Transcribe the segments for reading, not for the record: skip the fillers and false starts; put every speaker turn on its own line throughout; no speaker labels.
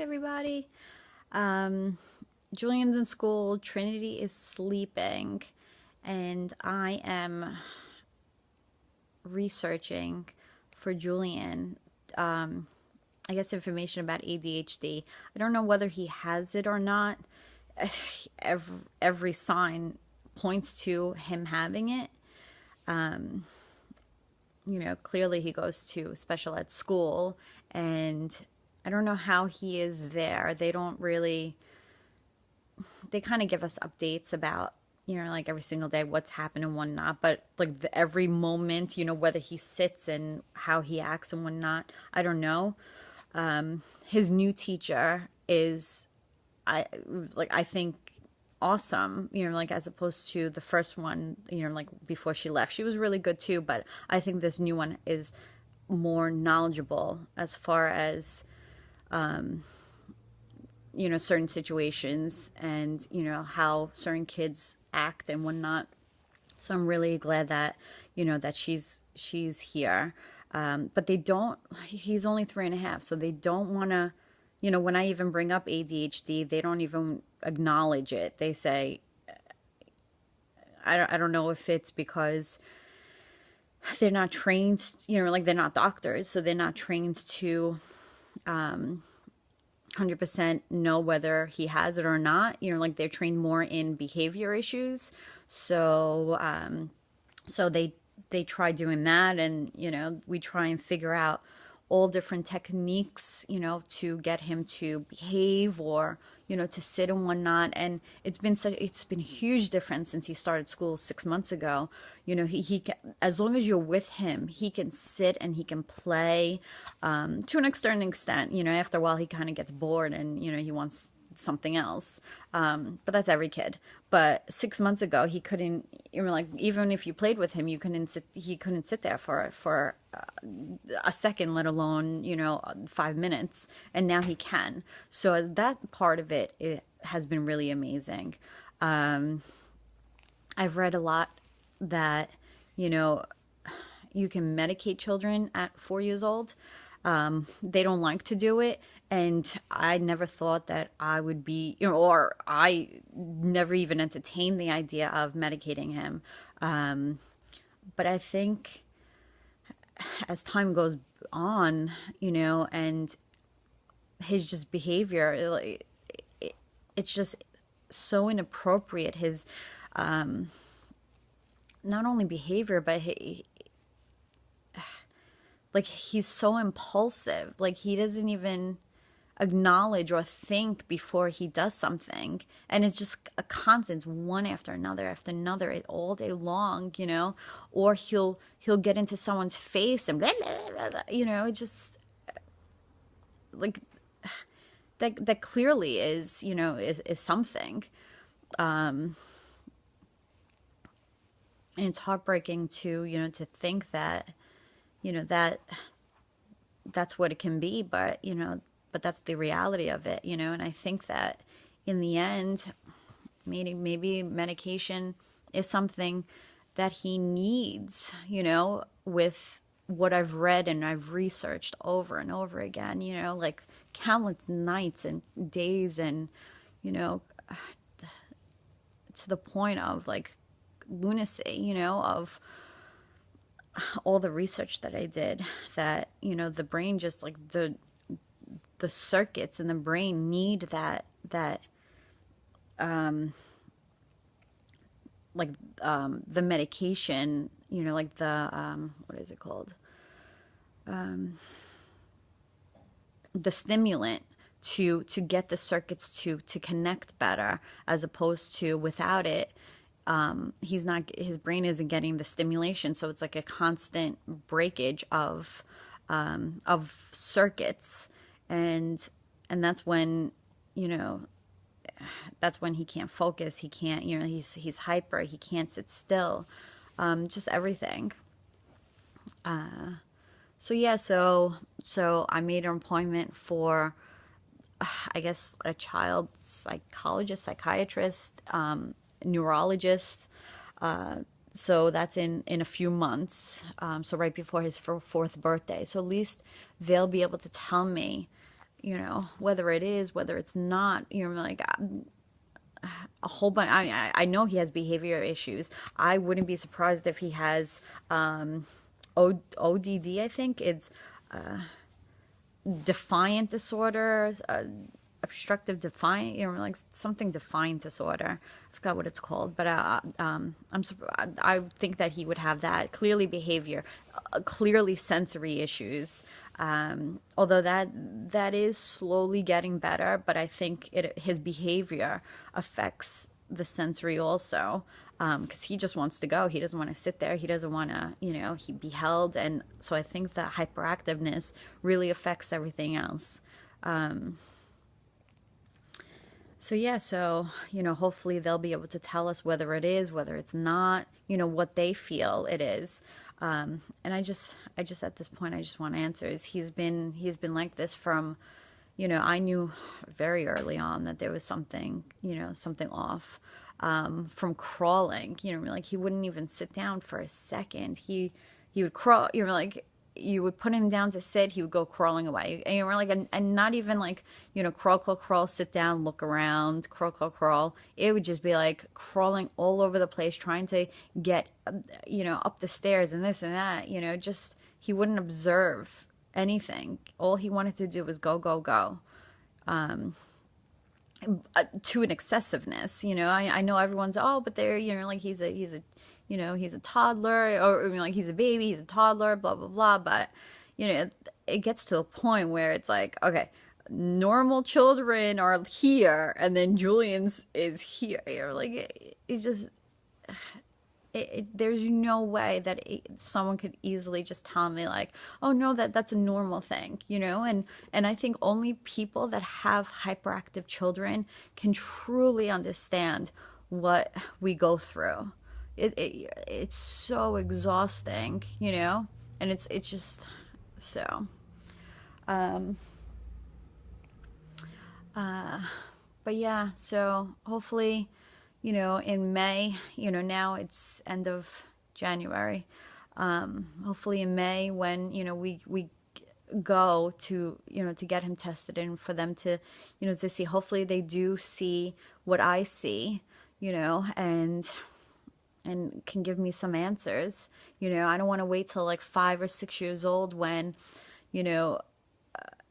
everybody. Um, Julian's in school, Trinity is sleeping, and I am researching for Julian, I guess, information about ADHD. I don't know whether he has it or not. Every sign points to him having it. Clearly he goes to special ed school, and I don't know how he is there. They kind of give us updates about, like every single day what's happened and whatnot, but like every moment, whether he sits and how he acts and whatnot, I don't know. His new teacher is, I think, awesome, like as opposed to the first one, like before she left. She was really good too, but I think this new one is more knowledgeable as far as certain situations and how certain kids act and whatnot. So I'm really glad that that she's here. But they don't. He's only 3.5, so they don't want to. When I even bring up ADHD, they don't even acknowledge it. They say, I don't know if it's because they're not trained, like they're not doctors, so they're not trained to 100% know whether he has it or not. Like they're trained more in behavior issues. So, so they try doing that, and we try and figure out all different techniques, to get him to behave or to sit and whatnot. And it's been a huge difference since he started school 6 months ago. He can, as long as you're with him, he can sit and he can play to an extent. After a while he kind of gets bored and he wants something else. But that's every kid. But 6 months ago, he couldn't. Even if you played with him, he couldn't sit there for a second, let alone 5 minutes. And now he can. So that part of it has been really amazing. I've read a lot that you can medicate children at 4 years old. They don't like to do it, and I never thought that I would be, or I never even entertained the idea of medicating him. But I think as time goes on, and his just behavior, it's just so inappropriate. His not only behavior, but he's so impulsive. Like he doesn't even acknowledge or think before he does something, and it's just a constant, one after another all day long. Or he'll get into someone's face and blah, blah, blah, blah, it just like that clearly is is something. And it's heartbreaking to to think that that's what it can be, but that's the reality of it. And I think that in the end, maybe medication is something that he needs, with what I've read and I've researched over and over again, like countless nights and days, and to the point of like lunacy, of all the research that I did, that the brain, just like the circuits in the brain need that the medication, like the what is it called, the stimulant to get the circuits to connect better, as opposed to without it, his brain isn't getting the stimulation. So it's like a constant breakage of circuits, and that's when he can't focus. He can't, he's hyper. He can't sit still. Just everything. So yeah, so I made an appointment for, I guess, a child psychologist, psychiatrist, neurologist. So that's in a few months. So right before his fourth birthday. So at least they'll be able to tell me, whether it is, whether it's not, like a whole bunch. I know he has behavior issues. I wouldn't be surprised if he has ODD. I think it's defiant disorder, obstructive defiant, like something defiant disorder. I forgot what it's called, but I think that he would have that. Clearly behavior, clearly sensory issues. Although that is slowly getting better, but I think his behavior affects the sensory also, because he just wants to go. He doesn't want to sit there. He doesn't want to, he be held. And so I think the hyperactiveness really affects everything else. So yeah, hopefully they'll be able to tell us whether it is, whether it's not, what they feel it is. And I just at this point, I just want answers. He's been like this from, I knew very early on that there was something, something off, from crawling, like he wouldn't even sit down for a second. He would crawl, like you would put him down to sit, he would go crawling away. And you were like, and not even like, crawl, crawl, crawl, sit down, look around, crawl, crawl, crawl. It would just be like crawling all over the place, trying to get, up the stairs and this and that, just, he wouldn't observe anything. All he wanted to do was go, go, go. To an excessiveness, I know everyone's, but they're, like he's a toddler, or like he's a baby, he's a toddler, blah, blah, blah. But, it gets to a point where it's like, okay, normal children are here, and then Julian's is here. Like, it just, there's no way that someone could easily just tell me like, oh no, that's a normal thing, and I think only people that have hyperactive children can truly understand what we go through. It's so exhausting, and it's just so but yeah, so hopefully, in May, now it's end of January. Hopefully in May when, we go to, to get him tested, and for them to, to see, hopefully they do see what I see, and can give me some answers. I don't want to wait till like 5 or 6 years old when,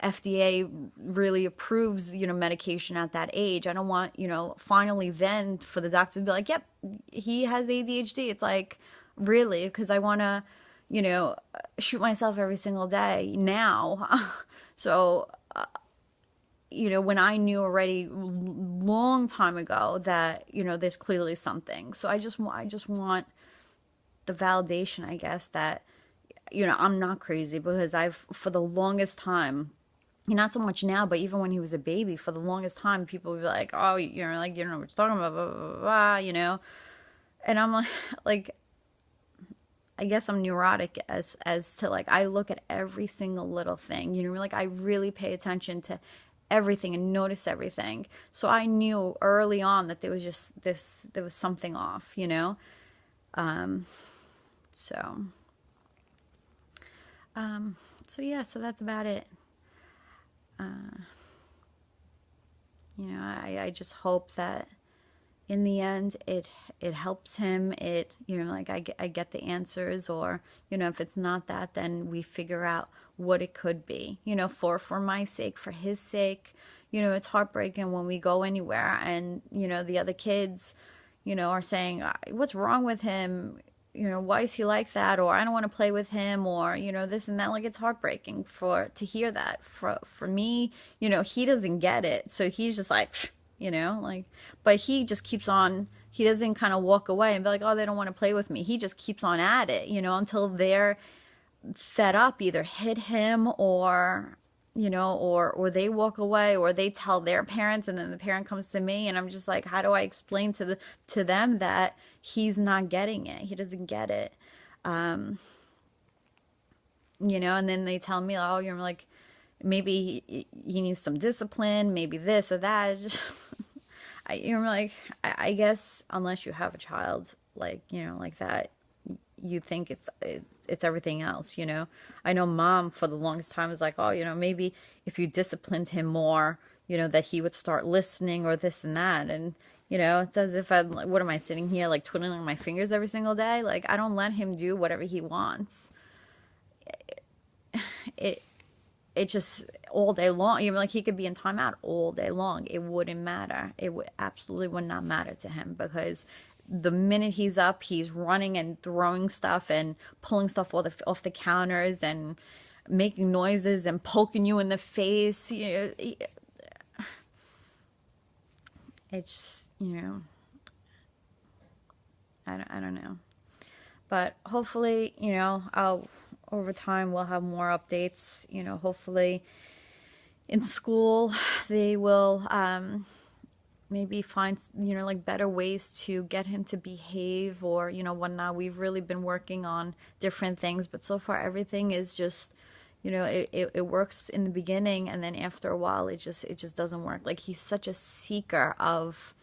FDA really approves, medication at that age. I don't want, finally then for the doctor to be like, yep, he has ADHD. It's like, really? Because I want to, shoot myself every single day now. So, when I knew already long time ago that, there's clearly something. So I just want the validation, I guess, that, I'm not crazy, because for the longest time, not so much now, but even when he was a baby, for the longest time, people would be like, oh, like, you know what you're talking about, blah, blah, blah, blah, and I'm like, I guess I'm neurotic as to like, I look at every single little thing, like I really pay attention to everything and notice everything. So I knew early on that there was there was something off, so yeah, so that's about it. I just hope that in the end it helps him. Like I get the answers, or, if it's not that, then we figure out what it could be, for my sake, for his sake. It's heartbreaking when we go anywhere and, the other kids, are saying, what's wrong with him? Why is he like that? Or I don't want to play with him, or, this and that. Like, it's heartbreaking to hear that. For me, he doesn't get it. So he's just like, like, but he just keeps on, he doesn't kind of walk away and be like, oh, they don't want to play with me. He just keeps on at it, until they're fed up, either hit him, or, or they walk away, or they tell their parents, and then the parent comes to me, and I'm just like, how do I explain to them that he's not getting it? He doesn't get it. And then they tell me, oh, you're like, maybe he needs some discipline, maybe this or that. I guess unless you have a child like, like that, you think it's everything else, you know. I know mom for the longest time was like, oh, you know, maybe if you disciplined him more, you know, that he would start listening or this and that. And you know, it's as if I'm like, what am I sitting here like twiddling my fingers every single day? Like, I don't let him do whatever he wants. It it just all day long. Even like he could be in timeout all day long. It wouldn't matter. It would absolutely would not matter to him, because the minute he's up, he's running and throwing stuff and pulling stuff off the counters and making noises and poking you in the face. You know, it's, you know, I don't know. But hopefully, you know, over time we'll have more updates. You know, hopefully in school they will maybe find, you know, like better ways to get him to behave, or, you know, whatnot. We've really been working on different things, but so far everything is just, you know, it works in the beginning, and then after a while it just doesn't work. Like, he's such a seeker of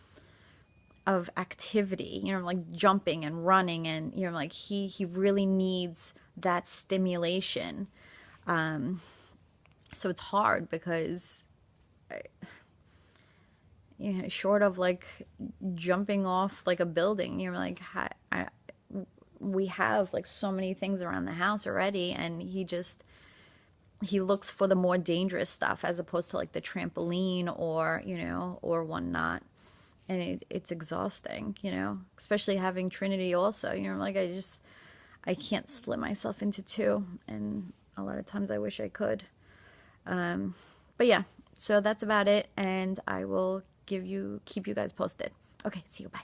activity, you know, like jumping and running, and, you know, like he really needs that stimulation. So it's hard because, you know, short of like jumping off like a building, you're like, we have like so many things around the house already, and he looks for the more dangerous stuff as opposed to like the trampoline or, you know, or whatnot. And it's exhausting, you know, especially having Trinity also, you know, like I can't split myself into two, and a lot of times I wish I could. But yeah, so that's about it, and I will keep you guys posted. Okay, see you, bye.